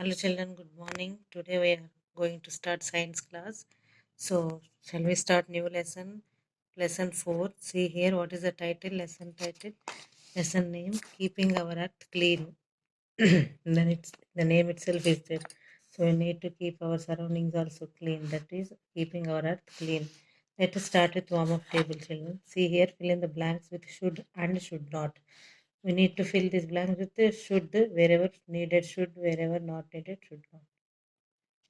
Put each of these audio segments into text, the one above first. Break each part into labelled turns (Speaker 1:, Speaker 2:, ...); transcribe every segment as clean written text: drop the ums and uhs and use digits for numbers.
Speaker 1: Hello children, good morning. Today we are going to start science class. So, shall we start new lesson? Lesson 4. See here, what is the title? Lesson title. Lesson name, Keeping Our Earth Clean. Then it's the name itself is there. So we need to keep our surroundings also clean. That is keeping our earth clean. Let us start with warm-up table, children. See here, fill in the blanks with should and should not. We need to fill these blanks with the should wherever needed, should wherever not needed, should not.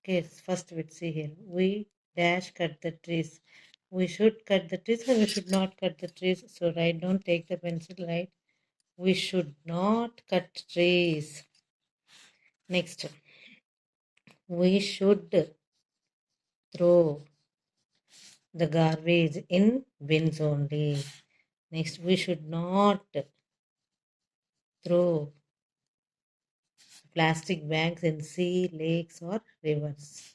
Speaker 1: Okay, first bit, see here. We dash cut the trees. We should cut the trees or we should not cut the trees. So write down, take the pencil, write. We should not cut trees. Next, we should throw the garbage in bins only. Next, we should not throw plastic bags in sea, lakes, or rivers.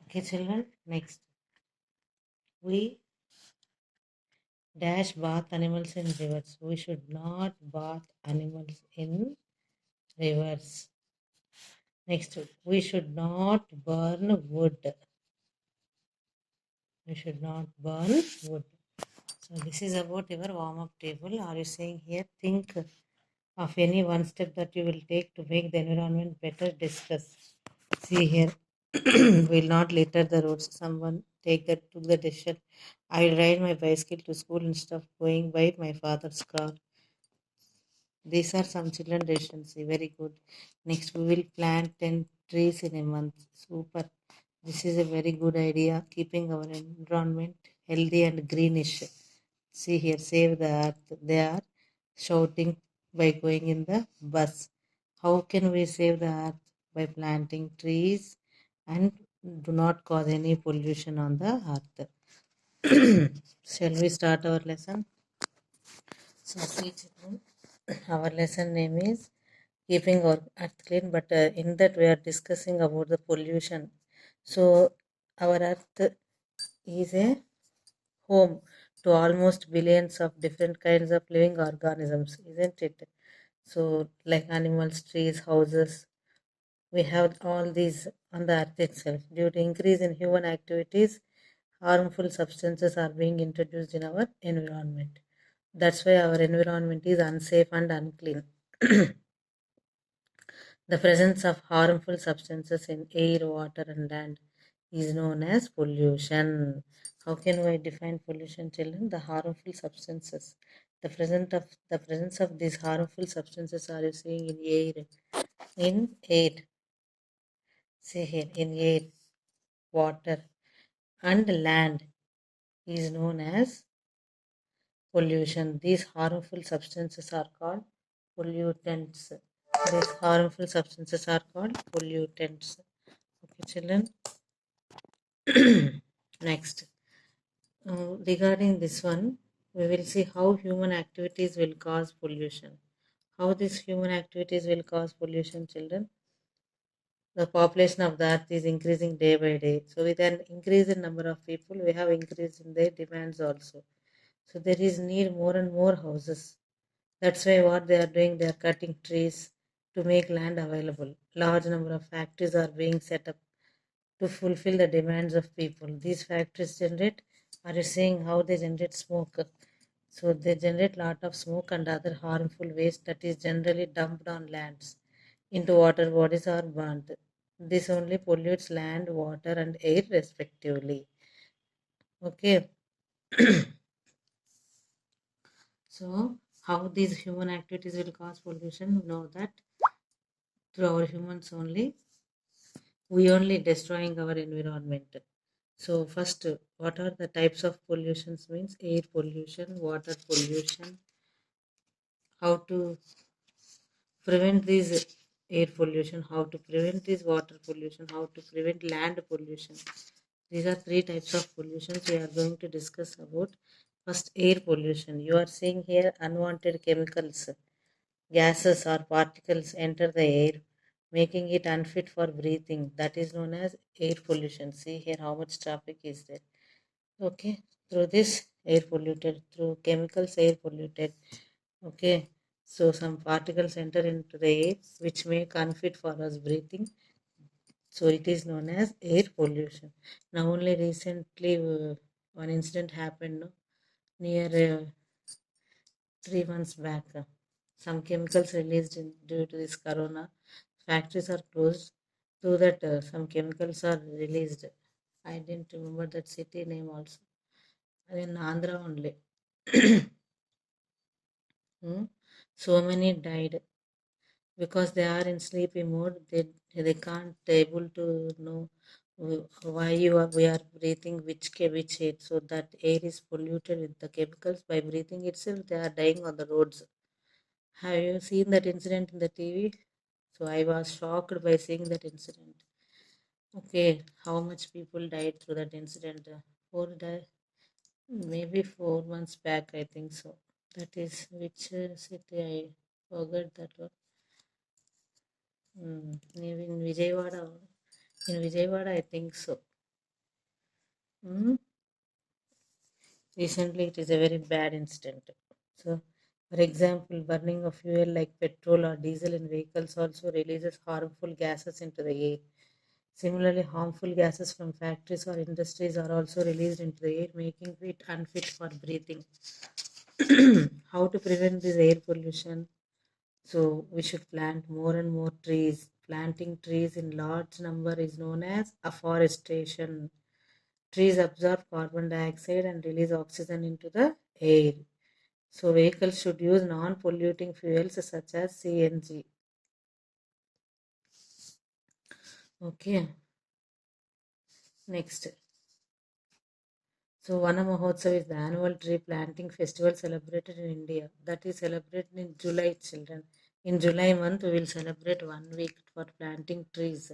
Speaker 1: Okay, children. Next, we dash bath animals in rivers. We should not bath animals in rivers. Next, we should not burn wood. We should not burn wood. So this is about your warm-up table. Are you saying here? Think of any one step that you will take to make the environment better. Discuss. See here. Will not litter the roads. Someone took the decision. I will ride my bicycle to school instead of going by my father's car. These are some children decisions. Very good. Next, we will plant 10 trees in a month. Super. This is a very good idea. Keeping our environment healthy and greenish. See here, save the earth. They are shouting by going in the bus. How can we save the earth? By planting trees and do not cause any pollution on the earth. Shall we start our lesson? So, see, children, our lesson name is Keeping Our Earth Clean, but in that we are discussing about the pollution. So, our earth is a home to almost billions of different kinds of living organisms, isn't it? So, like animals, trees, houses, we have all these on the earth itself. Due to increase in human activities, harmful substances are being introduced in our environment. That's why our environment is unsafe and unclean. The presence of harmful substances in air, water, and land is known as pollution. How can we define pollution, children? The harmful substances. The presence of these harmful substances are you seeing in air? In air. See here, in air, water, and land is known as pollution. These harmful substances are called pollutants. These harmful substances are called pollutants. Okay, children. Next, regarding this one, we will see how human activities will cause pollution. How these human activities will cause pollution, children? The population of the earth is increasing day by day. So, with an increase in number of people, we have increase in their demands also. So, there is need more and more houses. That's why what they are doing, they are cutting trees to make land available. Large number of factories are being set up to fulfill the demands of people. These factories generate, are you seeing how they generate smoke? So they generate lot of smoke and other harmful waste that is generally dumped on lands into water bodies or burned. This only pollutes land, water, and air respectively. Okay. So how these human activities will cause pollution? We know that through our humans only, we only destroying our environment. So first, what are the types of pollutions? Means air pollution, water pollution. How to prevent this air pollution? How to prevent this water pollution? How to prevent land pollution? These are three types of pollutions we are going to discuss about. First, air pollution. You are seeing here unwanted chemicals, gases or particles enter the air, making it unfit for breathing. That is known as air pollution. See here how much traffic is there. Okay, through this air polluted, through chemicals air polluted. Okay, So some particles enter into the air which make unfit for us breathing. So it is known as air pollution. Now only recently one incident happened, no, near 3 months back. Some chemicals released due to this corona. Factories are closed. Through that, some chemicals are released. I didn't remember that city name also. In Andhra only. Hmm. So many died because they are in sleepy mode. They can't able to know why we are breathing which air. So that air is polluted with the chemicals. By breathing itself, they are dying on the roads. Have you seen that incident in the TV? So I was shocked by seeing that incident. Okay, how much people died through that incident? Four died, maybe 4 months back, I think so. That is which city? I forgot that one. Maybe in Vijayawada. In Vijayawada, I think so. Mm. Recently, it is a very bad incident. So, for example, burning of fuel like petrol or diesel in vehicles also releases harmful gases into the air. Similarly, harmful gases from factories or industries are also released into the air, making it unfit for breathing. How to prevent this air pollution? So we should plant more and more trees. Planting trees in large number is known as afforestation. Trees absorb carbon dioxide and release oxygen into the air. So vehicles should use non-polluting fuels such as CNG. Okay, next. So Vana Mahotsav is the annual tree planting festival celebrated in India. That is celebrated in July, children. In July month, we will celebrate 1 week for planting trees.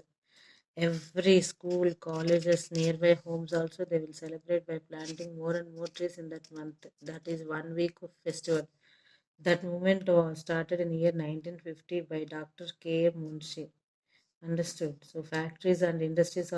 Speaker 1: Every school, colleges, nearby homes also they will celebrate by planting more and more trees in that month. That is 1 week of festival. That movement was started in year 1950 by Dr. K. M. Munshi. Understood. So factories and industries